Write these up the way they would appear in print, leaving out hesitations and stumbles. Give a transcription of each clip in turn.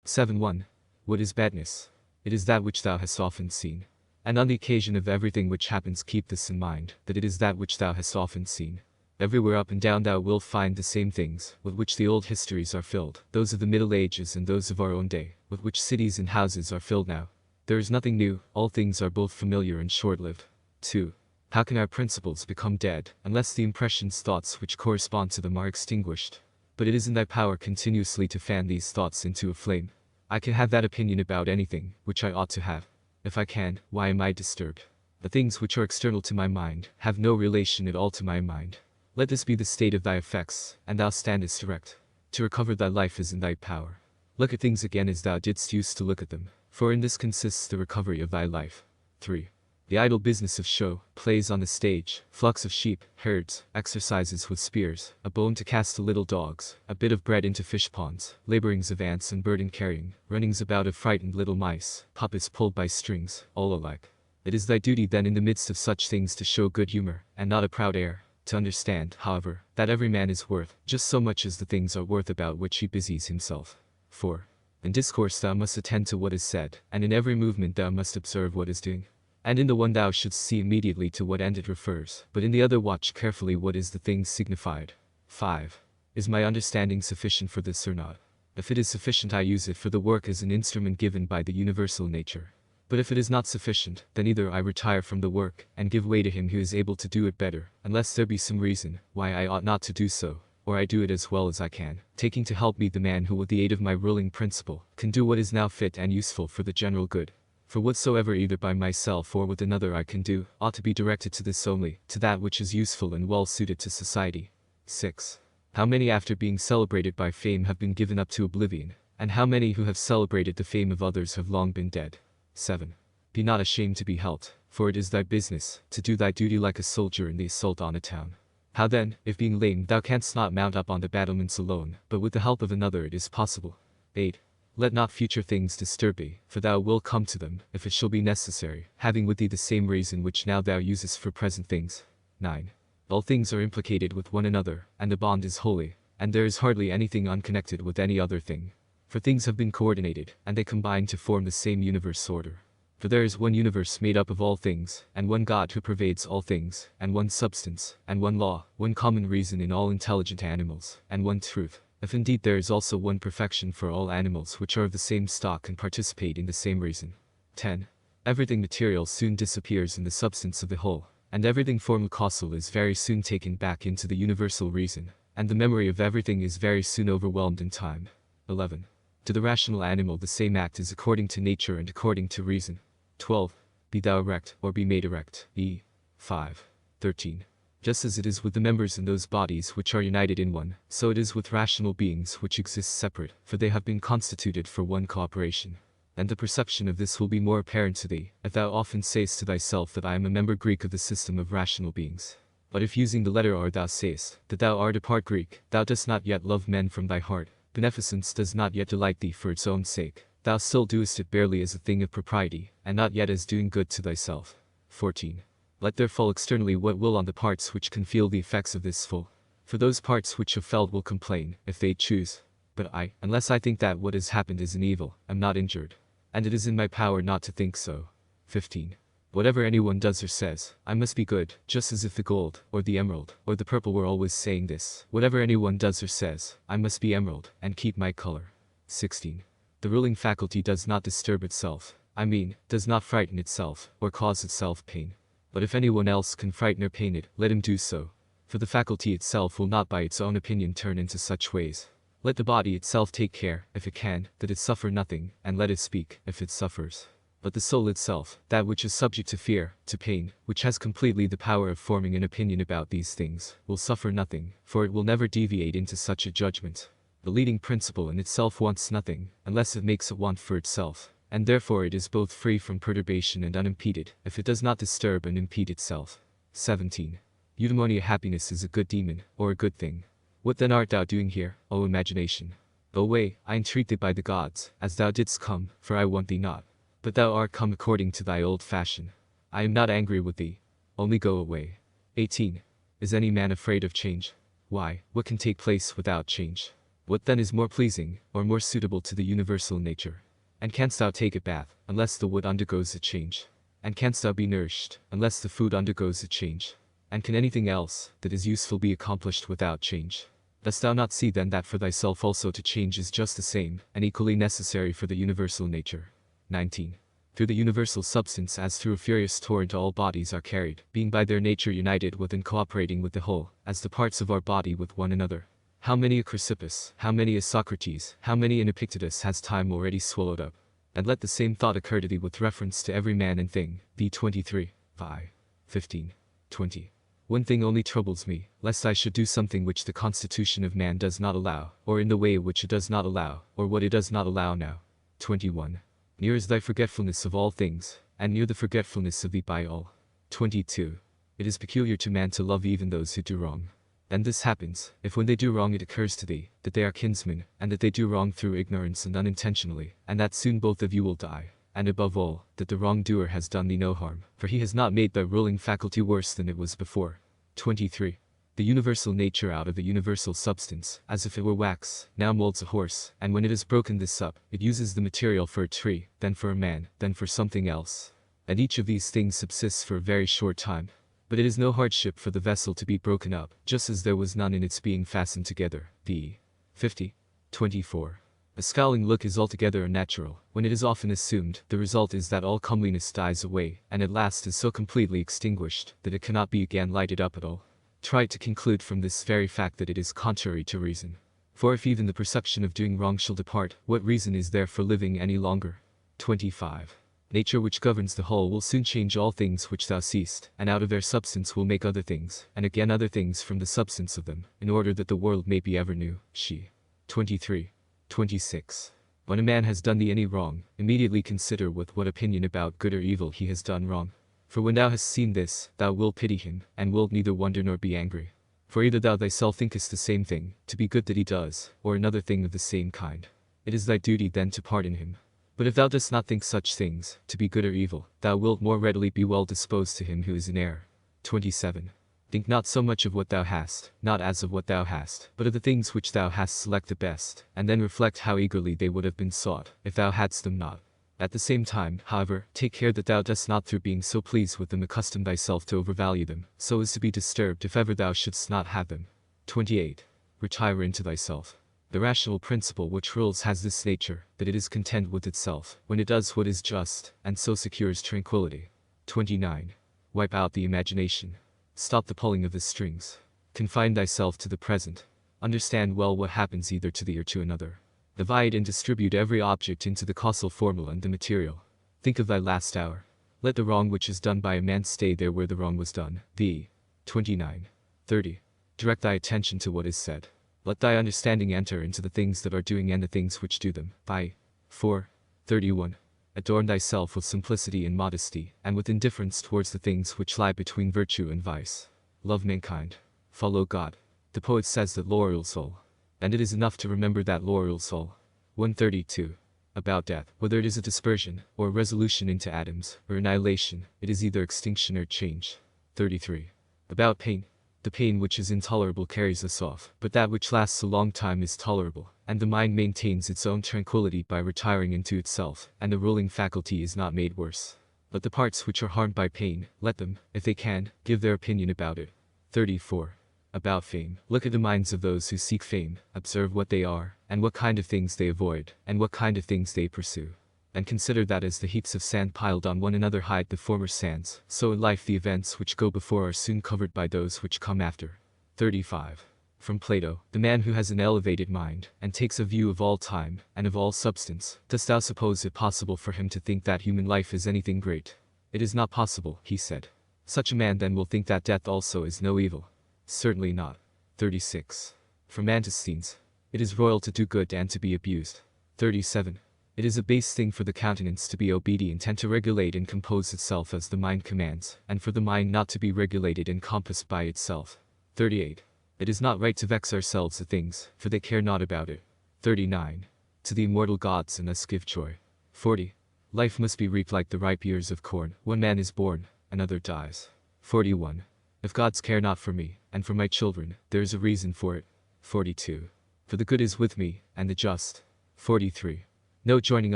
7:1. What is badness? It is that which thou hast often seen. And on the occasion of everything which happens keep this in mind, that it is that which thou hast often seen. Everywhere up and down thou wilt find the same things, with which the old histories are filled, those of the Middle Ages and those of our own day, with which cities and houses are filled now. There is nothing new, all things are both familiar and short-lived. 2. How can our principles become dead, unless the impressions thoughts which correspond to them are extinguished? But it is in thy power continuously to fan these thoughts into a flame. I can have that opinion about anything, which I ought to have. If I can, why am I disturbed? The things which are external to my mind, have no relation at all to my mind. Let this be the state of thy effects, and thou standest erect. To recover thy life is in thy power. Look at things again as thou didst use to look at them, for in this consists the recovery of thy life. 3. The idle business of show, plays on the stage, flocks of sheep, herds, exercises with spears, a bone to cast to little dogs, a bit of bread into fish ponds, laborings of ants and burden carrying, runnings about of frightened little mice, puppets pulled by strings, all alike. It is thy duty then in the midst of such things to show good humor, and not a proud air, to understand, however, that every man is worth just so much as the things are worth about which he busies himself. 4. In discourse thou must attend to what is said, and in every movement thou must observe what is doing. And in the one thou shouldst see immediately to what end it refers, but in the other watch carefully what is the thing signified. 5. Is my understanding sufficient for this or not? If it is sufficient I use it for the work as an instrument given by the universal nature. But if it is not sufficient, then either I retire from the work, and give way to him who is able to do it better, unless there be some reason why I ought not to do so, or I do it as well as I can, taking to help me the man who with the aid of my ruling principle, can do what is now fit and useful for the general good. For whatsoever either by myself or with another I can do, ought to be directed to this only, to that which is useful and well suited to society. 6. How many after being celebrated by fame have been given up to oblivion, and how many who have celebrated the fame of others have long been dead. 7. Be not ashamed to be helped, for it is thy business, to do thy duty like a soldier in the assault on a town. How then, if being lame thou canst not mount up on the battlements alone, but with the help of another it is possible. 8. Let not future things disturb thee, for thou wilt come to them, if it shall be necessary, having with thee the same reason which now thou usest for present things. 9. All things are implicated with one another, and the bond is holy, and there is hardly anything unconnected with any other thing. For things have been coordinated, and they combine to form the same universe order. For there is one universe made up of all things, and one God who pervades all things, and one substance, and one law, one common reason in all intelligent animals, and one truth. If indeed there is also one perfection for all animals which are of the same stock and participate in the same reason. 10. Everything material soon disappears in the substance of the whole, and everything formal causal is very soon taken back into the universal reason, and the memory of everything is very soon overwhelmed in time. 11. To the rational animal the same act is according to nature and according to reason. 12. Be thou erect, or be made erect. E. 5. 13. Just as it is with the members in those bodies which are united in one, so it is with rational beings which exist separate, for they have been constituted for one cooperation. And the perception of this will be more apparent to thee, if thou often sayest to thyself that I am a member Greek of the system of rational beings. But if using the letter R thou sayest, that thou art a part Greek, thou dost not yet love men from thy heart, beneficence does not yet delight thee for its own sake, thou still doest it barely as a thing of propriety, and not yet as doing good to thyself. 14. Let there fall externally what will on the parts which can feel the effects of this fall. For those parts which have felt will complain, if they choose. But I, unless I think that what has happened is an evil, am not injured. And it is in my power not to think so. 15. Whatever anyone does or says, I must be good, just as if the gold, or the emerald, or the purple were always saying this. Whatever anyone does or says, I must be emerald, and keep my color. 16. The ruling faculty does not disturb itself, I mean, does not frighten itself, or cause itself pain. But if anyone else can frighten or pain it, let him do so. For the faculty itself will not by its own opinion turn into such ways. Let the body itself take care, if it can, that it suffer nothing, and let it speak, if it suffers. But the soul itself, that which is subject to fear, to pain, which has completely the power of forming an opinion about these things, will suffer nothing, for it will never deviate into such a judgment. The leading principle in itself wants nothing, unless it makes it want for itself. And therefore it is both free from perturbation and unimpeded, if it does not disturb and impede itself. 17. Eudaimonia happiness is a good demon, or a good thing. What then art thou doing here, O imagination? Go away, I entreat thee by the gods, as thou didst come, for I want thee not. But thou art come according to thy old fashion. I am not angry with thee. Only go away. 18. Is any man afraid of change? Why, what can take place without change? What then is more pleasing, or more suitable to the universal nature? And canst thou take a bath, unless the wood undergoes a change? And canst thou be nourished, unless the food undergoes a change? And can anything else, that is useful, be accomplished without change? Dost thou not see then that for thyself also to change is just the same, and equally necessary for the universal nature? 19. Through the universal substance as through a furious torrent all bodies are carried, being by their nature united with and cooperating with the whole, as the parts of our body with one another. How many a Chrysippus, how many a Socrates, how many an Epictetus has time already swallowed up? And let the same thought occur to thee with reference to every man and thing. B 23, 5, 15, 20. One thing only troubles me, lest I should do something which the constitution of man does not allow, or in the way which it does not allow, or what it does not allow now. 21. Near is thy forgetfulness of all things, and near the forgetfulness of thee by all. 22. It is peculiar to man to love even those who do wrong. And this happens, if when they do wrong it occurs to thee, that they are kinsmen, and that they do wrong through ignorance and unintentionally, and that soon both of you will die, and above all, that the wrongdoer has done thee no harm, for he has not made thy ruling faculty worse than it was before. 23. The universal nature out of the universal substance, as if it were wax, now molds a horse, and when it has broken this up, it uses the material for a tree, then for a man, then for something else. And each of these things subsists for a very short time. But it is no hardship for the vessel to be broken up, just as there was none in its being fastened together. B. 50. 24. A scowling look is altogether unnatural. When it is often assumed, the result is that all comeliness dies away, and at last is so completely extinguished, that it cannot be again lighted up at all. Try to conclude from this very fact that it is contrary to reason. For if even the perception of doing wrong shall depart, what reason is there for living any longer? 25. Nature which governs the whole will soon change all things which thou seest, and out of their substance will make other things, and again other things from the substance of them, in order that the world may be ever new. She. 23. 26. When a man has done thee any wrong, immediately consider with what opinion about good or evil he has done wrong. For when thou hast seen this, thou wilt pity him, and wilt neither wonder nor be angry. For either thou thyself thinkest the same thing, to be good that he does, or another thing of the same kind. It is thy duty then to pardon him. But if thou dost not think such things, to be good or evil, thou wilt more readily be well disposed to him who is in error. 27. Think not so much of what thou hast, not as of what thou hast, but of the things which thou hast select the best, and then reflect how eagerly they would have been sought, if thou hadst them not. At the same time, however, take care that thou dost not through being so pleased with them accustom thyself to overvalue them, so as to be disturbed if ever thou shouldst not have them. 28. Retire into thyself. The rational principle which rules has this nature, that it is content with itself, when it does what is just, and so secures tranquility. 29. Wipe out the imagination. Stop the pulling of the strings. Confine thyself to the present. Understand well what happens either to thee or to another. Divide and distribute every object into the causal formula and the material. Think of thy last hour. Let the wrong which is done by a man stay there where the wrong was done. B. 29. 30. Direct thy attention to what is said. Let thy understanding enter into the things that are doing and the things which do them. By 4. 31. Adorn thyself with simplicity and modesty, and with indifference towards the things which lie between virtue and vice. Love mankind. Follow God. The poet says that loyal soul. And it is enough to remember that loyal soul. 132. About death, whether it is a dispersion, or a resolution into atoms, or annihilation, it is either extinction or change. 33. About pain. The pain which is intolerable carries us off, but that which lasts a long time is tolerable, and the mind maintains its own tranquility by retiring into itself, and the ruling faculty is not made worse. But the parts which are harmed by pain, let them, if they can, give their opinion about it. 34. About fame. Look at the minds of those who seek fame, observe what they are, and what kind of things they avoid, and what kind of things they pursue. And consider that as the heaps of sand piled on one another hide the former sands, so in life the events which go before are soon covered by those which come after. 35. From Plato, the man who has an elevated mind, and takes a view of all time, and of all substance, dost thou suppose it possible for him to think that human life is anything great? It is not possible, he said. Such a man then will think that death also is no evil. Certainly not. 36. From Antisthenes. It is royal to do good and to be abused. 37. It is a base thing for the countenance to be obedient and to regulate and compose itself as the mind commands, and for the mind not to be regulated and compassed by itself. 38. It is not right to vex ourselves at things, for they care not about it. 39. To the immortal gods and us give joy. 40. Life must be reaped like the ripe ears of corn. One man is born, another dies. 41. If gods care not for me, and for my children, there is a reason for it. 42. For the good is with me, and the just. 43. No joining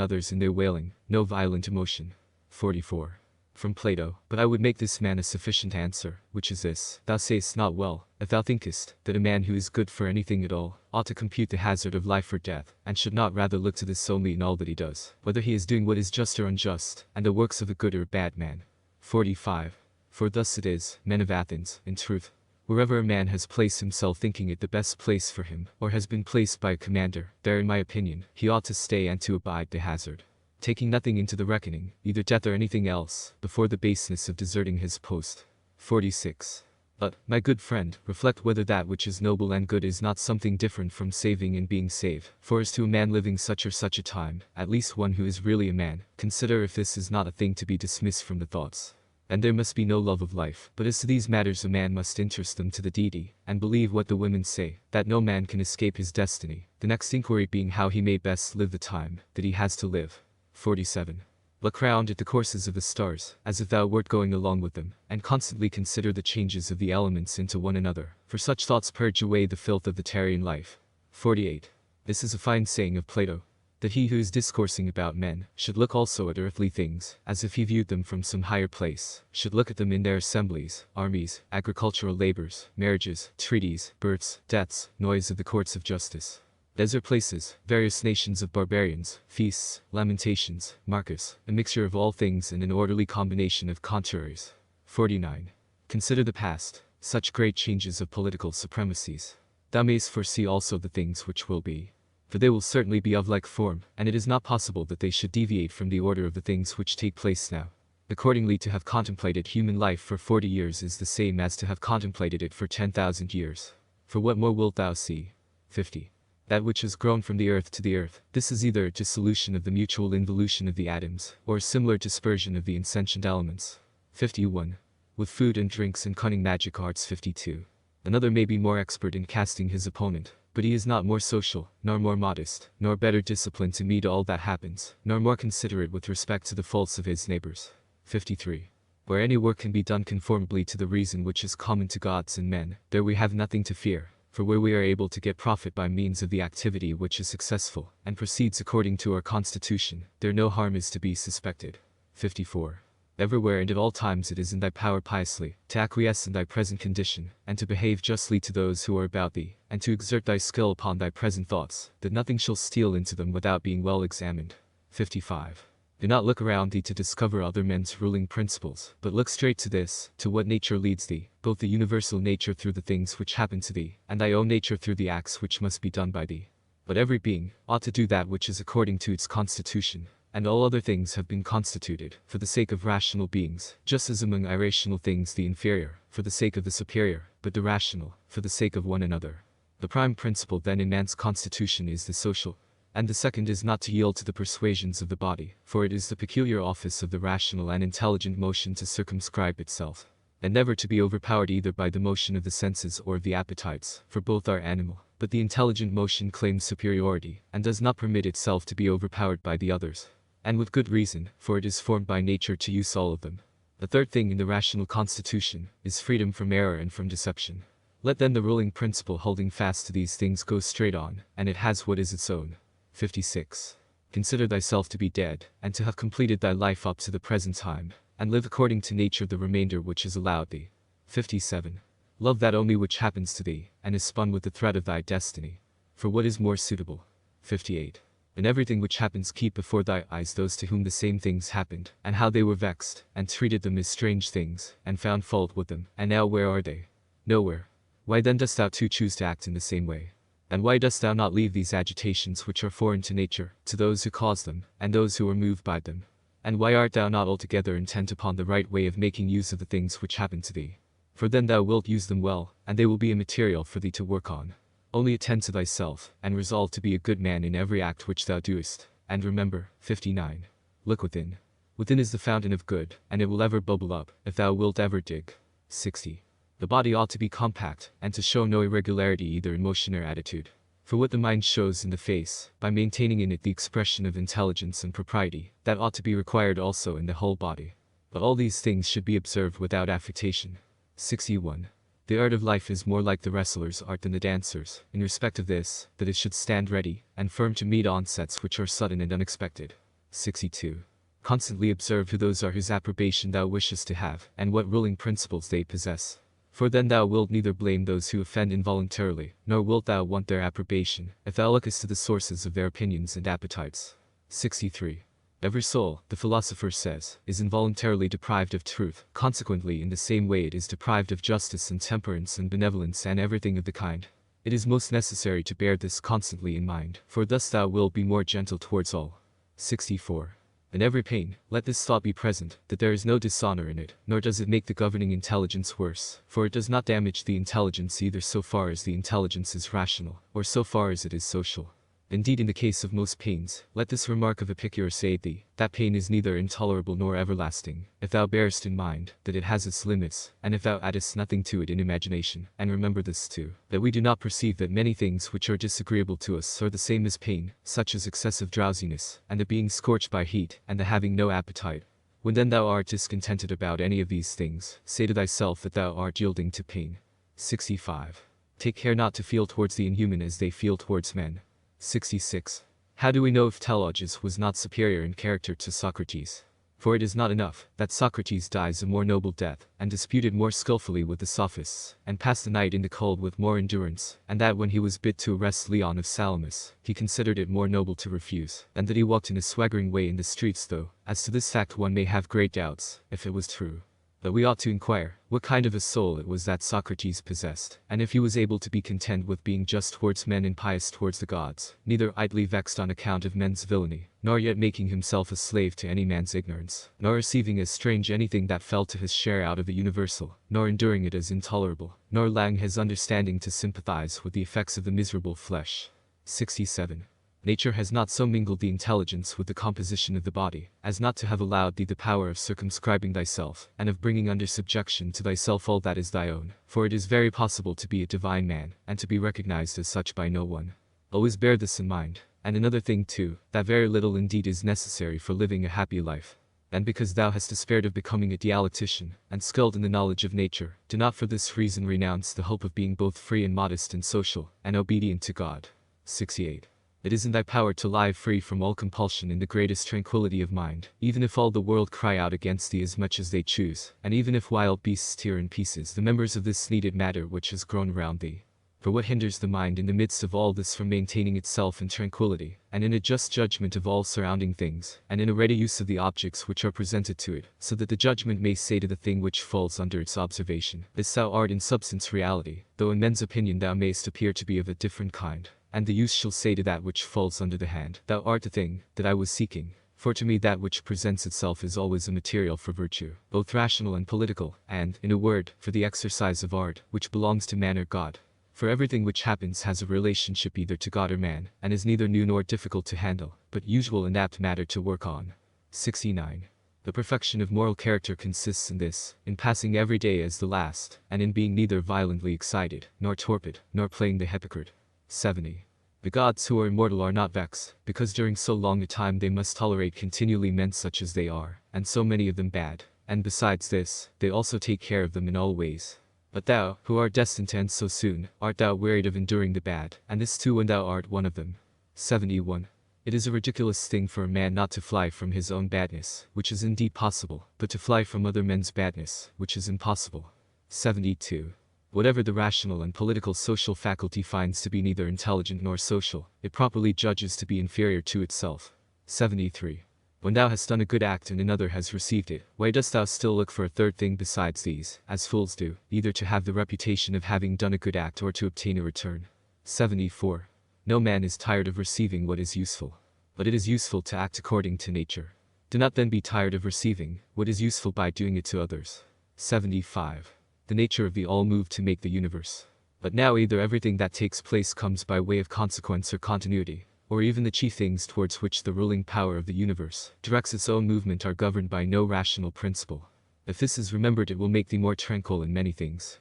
others in their wailing, no violent emotion. 44. From Plato, but I would make this man a sufficient answer, which is this: thou sayest not well, if thou thinkest, that a man who is good for anything at all, ought to compute the hazard of life or death, and should not rather look to this only in all that he does, whether he is doing what is just or unjust, and the works of a good or a bad man. 45. For thus it is, men of Athens, in truth, wherever a man has placed himself thinking it the best place for him, or has been placed by a commander, there in my opinion, he ought to stay and to abide the hazard, taking nothing into the reckoning, either death or anything else, before the baseness of deserting his post. 46. But, my good friend, reflect whether that which is noble and good is not something different from saving and being saved. For as to a man living such or such a time, at least one who is really a man, consider if this is not a thing to be dismissed from the thoughts. And there must be no love of life, but as to these matters a man must interest them to the deity, and believe what the women say, that no man can escape his destiny, the next inquiry being how he may best live the time that he has to live. 47. Look round at the courses of the stars, as if thou wert going along with them, and constantly consider the changes of the elements into one another, for such thoughts purge away the filth of the terrene life. 48. This is a fine saying of Plato, that he who is discoursing about men, should look also at earthly things, as if he viewed them from some higher place, should look at them in their assemblies, armies, agricultural labors, marriages, treaties, births, deaths, noise of the courts of justice, desert places, various nations of barbarians, feasts, lamentations, Marcus, a mixture of all things and an orderly combination of contraries. 49. Consider the past, such great changes of political supremacies. Thou mayst foresee also the things which will be. For they will certainly be of like form, and it is not possible that they should deviate from the order of the things which take place now. Accordingly, to have contemplated human life for 40 years is the same as to have contemplated it for 10,000 years. For what more wilt thou see? 50. That which has grown from the earth to the earth, this is either a dissolution of the mutual involution of the atoms, or a similar dispersion of the insentient elements. 51. With food and drinks and cunning magic arts. 52. Another may be more expert in casting his opponent, but he is not more social, nor more modest, nor better disciplined to meet all that happens, nor more considerate with respect to the faults of his neighbors. 53. Where any work can be done conformably to the reason which is common to gods and men, there we have nothing to fear. For where we are able to get profit by means of the activity which is successful, and proceeds according to our constitution, there no harm is to be suspected. 54. Everywhere and at all times it is in thy power piously, to acquiesce in thy present condition, and to behave justly to those who are about thee, and to exert thy skill upon thy present thoughts, that nothing shall steal into them without being well examined. 55. Do not look around thee to discover other men's ruling principles, but look straight to this, to what nature leads thee, both the universal nature through the things which happen to thee, and thy own nature through the acts which must be done by thee. But every being ought to do that which is according to its constitution, and all other things have been constituted for the sake of rational beings, just as among irrational things the inferior, for the sake of the superior, but the rational, for the sake of one another. The prime principle then in man's constitution is the social, and the second is not to yield to the persuasions of the body, for it is the peculiar office of the rational and intelligent motion to circumscribe itself, and never to be overpowered either by the motion of the senses or of the appetites, for both are animal, but the intelligent motion claims superiority, and does not permit itself to be overpowered by the others, and with good reason, for it is formed by nature to use all of them. The third thing in the rational constitution is freedom from error and from deception. Let then the ruling principle holding fast to these things go straight on, and it has what is its own. 56. Consider thyself to be dead, and to have completed thy life up to the present time, and live according to nature the remainder which is allowed thee. 57. Love that only which happens to thee, and is spun with the thread of thy destiny. For what is more suitable? 58. In everything which happens keep before thy eyes those to whom the same things happened, and how they were vexed, and treated them as strange things, and found fault with them, and now where are they? Nowhere. Why then dost thou too choose to act in the same way? And why dost thou not leave these agitations which are foreign to nature, to those who cause them, and those who are moved by them? And why art thou not altogether intent upon the right way of making use of the things which happen to thee? For then thou wilt use them well, and they will be a material for thee to work on. Only attend to thyself, and resolve to be a good man in every act which thou doest. And remember, 59. Look within. Within is the fountain of good, and it will ever bubble up, if thou wilt ever dig. 60. The body ought to be compact, and to show no irregularity either in motion or attitude. For what the mind shows in the face, by maintaining in it the expression of intelligence and propriety, that ought to be required also in the whole body. But all these things should be observed without affectation. 61. The art of life is more like the wrestler's art than the dancer's, in respect of this, that it should stand ready, and firm to meet onsets which are sudden and unexpected. 62. Constantly observe who those are whose approbation thou wishest to have, and what ruling principles they possess. For then thou wilt neither blame those who offend involuntarily, nor wilt thou want their approbation, if thou lookest to the sources of their opinions and appetites. 63. Every soul, the philosopher says, is involuntarily deprived of truth, consequently in the same way it is deprived of justice and temperance and benevolence and everything of the kind. It is most necessary to bear this constantly in mind, for thus thou wilt be more gentle towards all. 64. In every pain, let this thought be present, that there is no dishonor in it, nor does it make the governing intelligence worse, for it does not damage the intelligence either so far as the intelligence is rational, or so far as it is social. Indeed, in the case of most pains, let this remark of Epicurus aid thee, that pain is neither intolerable nor everlasting, if thou bearest in mind that it has its limits, and if thou addest nothing to it in imagination. And remember this too, that we do not perceive that many things which are disagreeable to us are the same as pain, such as excessive drowsiness, and the being scorched by heat, and the having no appetite. When then thou art discontented about any of these things, say to thyself that thou art yielding to pain. 65. Take care not to feel towards the inhuman as they feel towards men. 66. How do we know if Telauges was not superior in character to Socrates? For it is not enough that Socrates dies a more noble death, and disputed more skillfully with the sophists, and passed the night in the cold with more endurance, and that when he was bid to arrest Leon of Salamis, he considered it more noble to refuse, and that he walked in a swaggering way in the streets, though, as to this fact one may have great doubts, if it was true. But we ought to inquire what kind of a soul it was that Socrates possessed, and if he was able to be content with being just towards men and pious towards the gods, neither idly vexed on account of men's villainy, nor yet making himself a slave to any man's ignorance, nor receiving as strange anything that fell to his share out of the universal, nor enduring it as intolerable, nor allowing his understanding to sympathize with the effects of the miserable flesh. 67. Nature has not so mingled the intelligence with the composition of the body, as not to have allowed thee the power of circumscribing thyself, and of bringing under subjection to thyself all that is thy own, for it is very possible to be a divine man, and to be recognized as such by no one. Always bear this in mind, and another thing too, that very little indeed is necessary for living a happy life. And because thou hast despaired of becoming a dialectician, and skilled in the knowledge of nature, do not for this reason renounce the hope of being both free and modest and social, and obedient to God. 68. It is in thy power to lie free from all compulsion in the greatest tranquility of mind, even if all the world cry out against thee as much as they choose, and even if wild beasts tear in pieces the members of this needed matter which has grown round thee. For what hinders the mind in the midst of all this from maintaining itself in tranquility, and in a just judgment of all surrounding things, and in a ready use of the objects which are presented to it, so that the judgment may say to the thing which falls under its observation, this thou art in substance reality, though in men's opinion thou mayst appear to be of a different kind. And the use shall say to that which falls under the hand, thou art the thing that I was seeking. For to me that which presents itself is always a material for virtue, both rational and political, and, in a word, for the exercise of art, which belongs to man or God. For everything which happens has a relationship either to God or man, and is neither new nor difficult to handle, but usual and apt matter to work on. 69. The perfection of moral character consists in this, in passing every day as the last, and in being neither violently excited, nor torpid, nor playing the hypocrite. 70. The gods who are immortal are not vexed, because during so long a time they must tolerate continually men such as they are, and so many of them bad, and besides this, they also take care of them in all ways. But thou, who art destined to end so soon, art thou wearied of enduring the bad, and this too when thou art one of them. 71. It is a ridiculous thing for a man not to fly from his own badness, which is indeed possible, but to fly from other men's badness, which is impossible. 72. Whatever the rational and political social faculty finds to be neither intelligent nor social, it properly judges to be inferior to itself. 73. When thou hast done a good act and another has received it, why dost thou still look for a third thing besides these, as fools do, either to have the reputation of having done a good act or to obtain a return? 74. No man is tired of receiving what is useful. But it is useful to act according to nature. Do not then be tired of receiving what is useful by doing it to others. 75. The nature of the all moved to make the universe. But now either everything that takes place comes by way of consequence or continuity, or even the chief things towards which the ruling power of the universe directs its own movement are governed by no rational principle. If this is remembered it will make thee more tranquil in many things.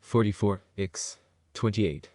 44. X. 28.